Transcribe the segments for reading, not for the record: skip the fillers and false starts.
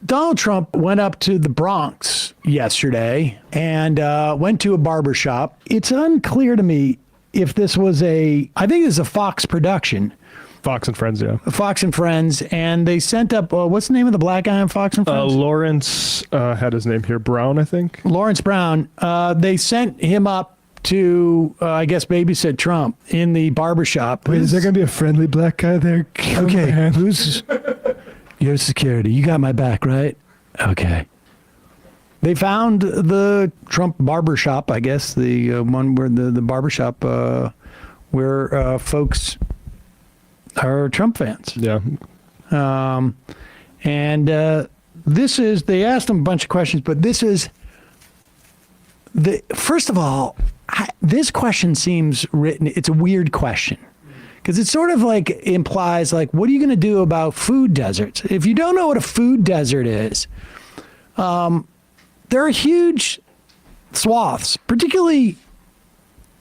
Donald Trump went up to the Bronx yesterday and went to a barbershop. It's unclear to me if this was I think this is a Fox production. Fox and Friends, yeah. Fox and Friends, and they sent up, what's the name of the black guy on Fox and Friends? Lawrence had his name here, Brown, I think. Lawrence Brown. They sent him up to, I guess, babysit Trump in the barbershop. Wait, is there going to be a friendly black guy there? Okay, who's your security? You got my back, right? Okay. They found the Trump barbershop, I guess, the one where the barbershop where folks are Trump fans. Yeah. And this is, they asked him a bunch of questions, but this is, first of all, this question seems written, it's a weird question. Because it sort of like implies, like, what are you going to do about food deserts? If you don't know what a food desert is, there are huge swaths, particularly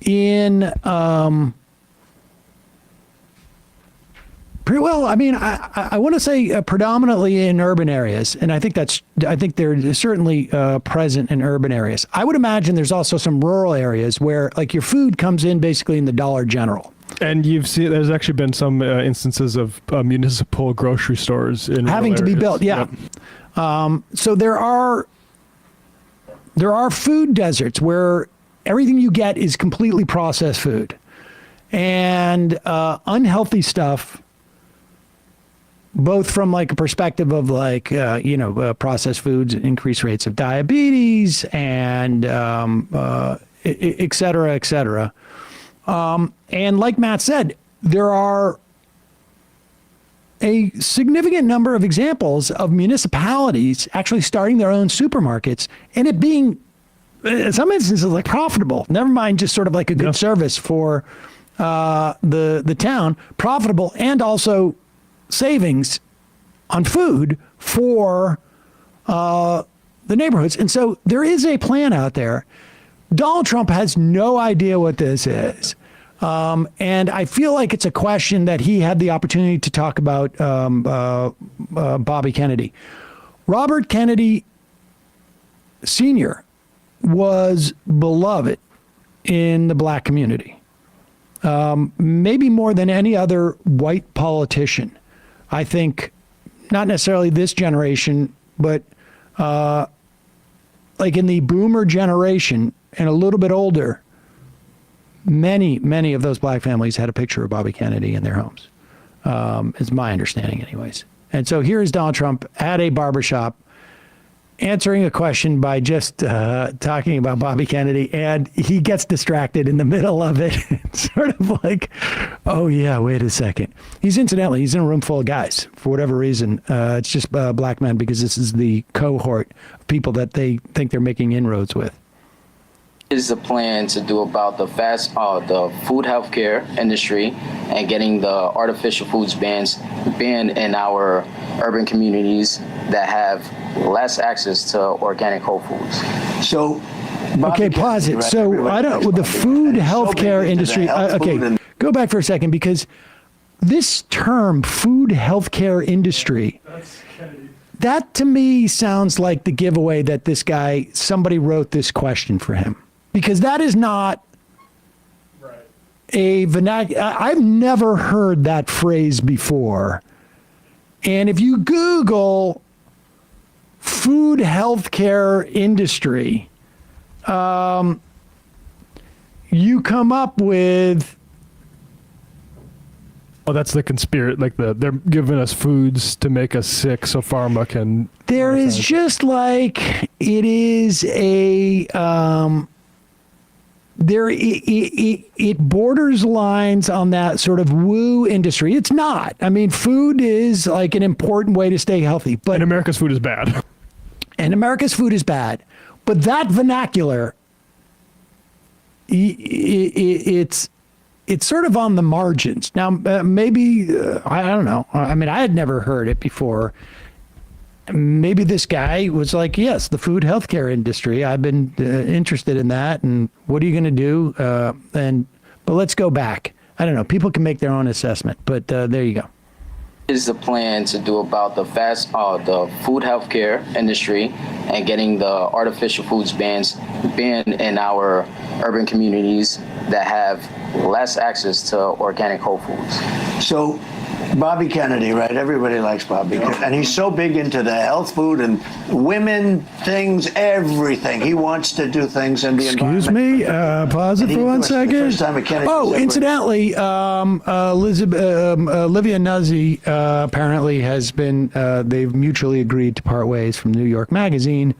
in, I want to say predominantly in urban areas, and I think they're certainly present in urban areas. I would imagine there's also some rural areas where, like, your food comes in basically in the Dollar General. And you've seen there's actually been some instances of municipal grocery stores in having to be built. Yeah. Yep. So there are food deserts where everything you get is completely processed food and unhealthy stuff. Both from like a perspective of like, processed foods, increased rates of diabetes and et cetera, et cetera. And like Matt said, there are a significant number of examples of municipalities actually starting their own supermarkets and it being, in some instances, like profitable. Never mind just sort of like a good service for the town, profitable and also savings on food for the neighborhoods. And so there is a plan out there. Donald Trump has no idea what this is. And I feel like it's a question that he had the opportunity to talk about Bobby Kennedy. Robert Kennedy Sr. was beloved in the black community, maybe more than any other white politician. I think not necessarily this generation, but like in the boomer generation and a little bit older, many of those black families had a picture of Bobby Kennedy in their homes. Is my understanding anyways. And so here is Donald Trump at a barbershop answering a question by just talking about Bobby Kennedy, and he gets distracted in the middle of it. It's sort of like, oh yeah, wait a second. He's in a room full of guys for whatever reason. It's just black men because this is the cohort of people that they think they're making inroads with. Is the plan to do about the food healthcare industry and getting the artificial foods banned in our urban communities that have less access to organic whole foods. So, okay, pause it. So I don't with the food healthcare industry. Okay, go back for a second because this term, food healthcare industry. That to me sounds like the giveaway that this guy, somebody wrote this question for him. Because that is not a vernacular. I've never heard that phrase before. And if you Google food healthcare industry, you come up with. Oh, that's the conspiracy. Like they're giving us foods to make us sick, so pharma can. There is just like it is a. It borders lines on that sort of woo industry. It's not. I mean, food is like an important way to stay healthy. But and America's food is bad. And America's food is bad. But that vernacular, it's sort of on the margins. Now, maybe, I don't know. I mean, I had never heard it before. Maybe this guy was like, yes, the food healthcare industry. I've been interested in that. And what are you going to do? But let's go back. I don't know. People can make their own assessment. But there you go. is the plan to do about the food healthcare industry and getting the artificial foods banned in our urban communities that have less access to organic whole foods. So, Bobby Kennedy, right? Everybody likes Bobby. And he's so big into the health food and women, things, everything. He wants to do things in the Excuse environment. me, pause it for 1 second. First time a Kennedy was ever- Incidentally, Olivia Nuzzi apparently has been, they've mutually agreed to part ways from New York Magazine.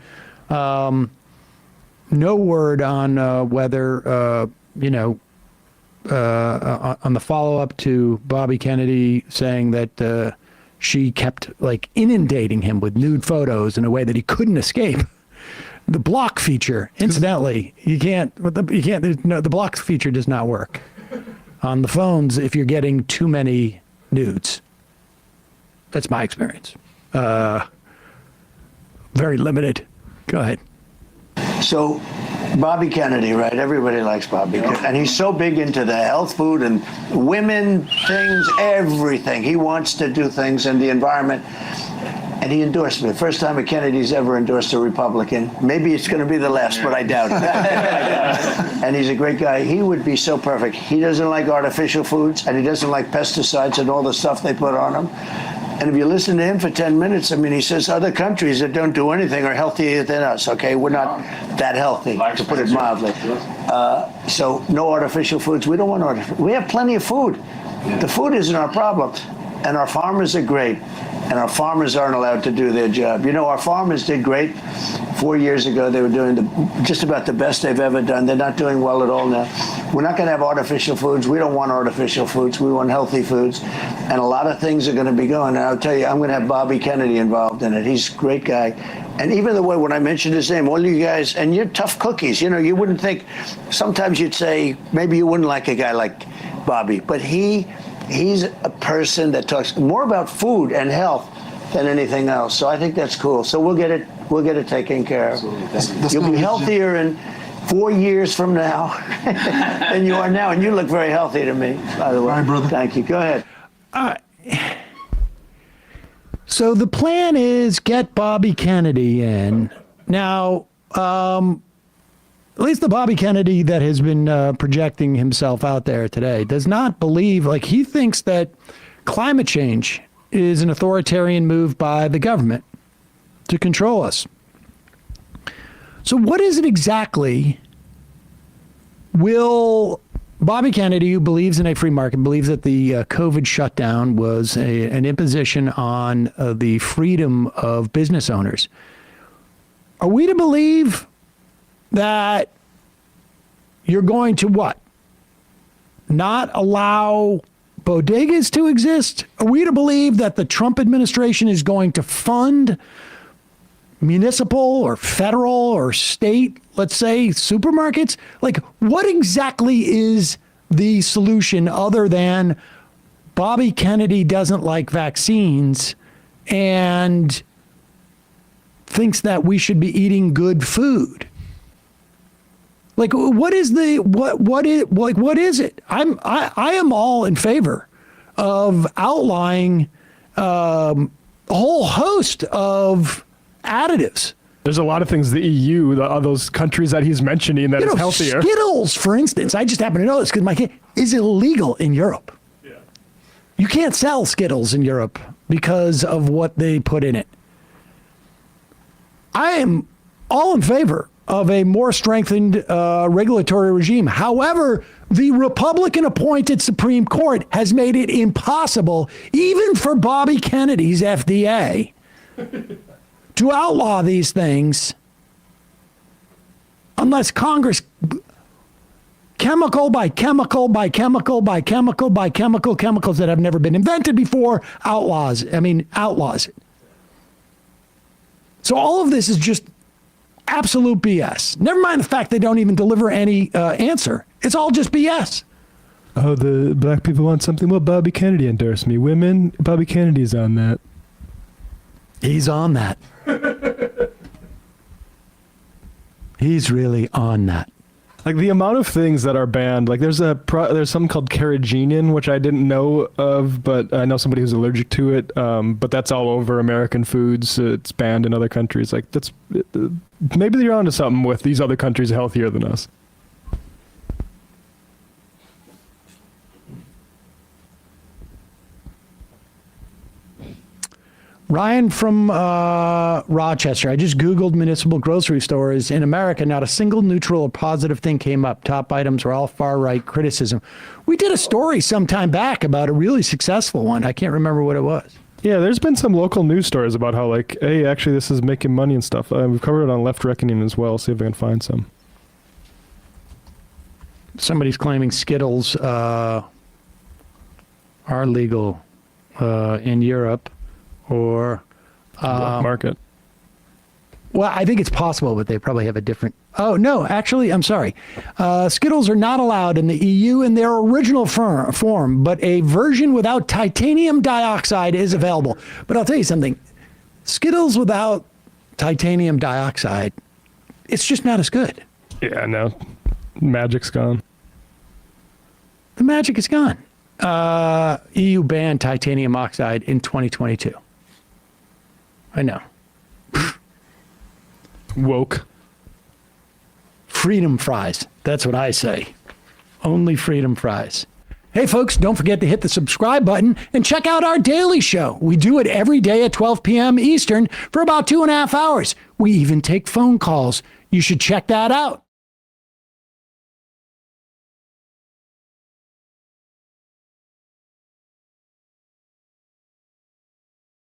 No word on whether, on the follow-up to Bobby Kennedy saying that she kept like inundating him with nude photos in a way that he couldn't escape. The block feature, incidentally, the block feature does not work on the phones if you're getting too many nudes. That's my experience. Very limited. Go ahead. So, Bobby Kennedy, right? Everybody likes Bobby. And he's so big into the health food and women, things, everything. He wants to do things in the environment. And he endorsed me. First time a Kennedy's ever endorsed a Republican. Maybe it's going to be the last, but I doubt it. And he's a great guy. He would be so perfect. He doesn't like artificial foods, and he doesn't like pesticides and all the stuff they put on them. And if you listen to him for 10 minutes, I mean, he says other countries that don't do anything are healthier than us, okay? We're not that healthy, to put it mildly. So no artificial foods. We don't want artificial. We have plenty of food. The food isn't our problem. And our farmers are great. And our farmers aren't allowed to do their job. You know, our farmers did great. 4 years ago, they were doing just about the best they've ever done. They're not doing well at all now. We're not going to have artificial foods. We don't want artificial foods. We want healthy foods. And a lot of things are going to be going. And I'll tell you, I'm going to have Bobby Kennedy involved in it. He's a great guy. And even the way when I mentioned his name, all you guys, and you're tough cookies. You know, you wouldn't think, sometimes you'd say, maybe you wouldn't like a guy like Bobby. But he's a person that talks more about food and health than anything else. So I think that's cool. So we'll get it taken care of. You'll be healthier in 4 years from now than you are now. And you look very healthy to me, by the way. All right, brother. Thank you. Go ahead. So the plan is get Bobby Kennedy in. Now, at least the Bobby Kennedy that has been projecting himself out there today does not believe, like he thinks that climate change is an authoritarian move by the government to control us. So what is it exactly will Bobby Kennedy, who believes in a free market, believes that the COVID shutdown was an imposition on the freedom of business owners. Are we to believe that you're going to what? Not allow bodegas to exist? Are we to believe that the Trump administration is going to fund municipal or federal or state, let's say, supermarkets? Like, what exactly is the solution other than Bobby Kennedy doesn't like vaccines and thinks that we should be eating good food? Like, what is it? I am all in favor of outlawing a whole host of additives. There's a lot of things the EU, those countries that he's mentioning that is healthier. Skittles, for instance, I just happen to know this because my kid is illegal in Europe. Yeah. You can't sell Skittles in Europe because of what they put in it. I am all in favor of a more strengthened regulatory regime. However, the Republican-appointed Supreme Court has made it impossible, even for Bobby Kennedy's FDA, to outlaw these things unless Congress, chemical by chemical by chemical by chemical by chemical, chemicals that have never been invented before, outlaws it. So all of this is just absolute BS. Never mind the fact they don't even deliver any answer. It's all just BS. Oh, the black people want something? Well, Bobby Kennedy endorsed me. Women, Bobby Kennedy's on that. He's on that. He's really on that. Like the amount of things that are banned. Like there's something called carrageenan, which I didn't know of, but I know somebody who's allergic to it. But that's all over American foods. It's banned in other countries. Like maybe they're onto something with these other countries healthier than us. Ryan from Rochester. I just Googled municipal grocery stores in America. Not a single neutral or positive thing came up. Top items were all far-right criticism. We did a story some time back about a really successful one. I can't remember what it was. Yeah, there's been some local news stories about how, like, hey, actually this is making money and stuff. We've covered it on Left Reckoning as well. See if I can find some. Somebody's claiming Skittles are legal in Europe. Or Black market. Well, I think it's possible, but they probably have a different. Oh no, actually, I'm sorry. Skittles are not allowed in the EU in their original form, but a version without titanium dioxide is available. But I'll tell you something: Skittles without titanium dioxide, it's just not as good. Yeah, no, magic's gone. The magic is gone. EU banned titanium oxide in 2022. I know. Woke. Freedom fries. That's what I say. Only freedom fries. Hey, folks, don't forget to hit the subscribe button and check out our daily show. We do it every day at 12 p.m. Eastern for about 2.5 hours. We even take phone calls. You should check that out.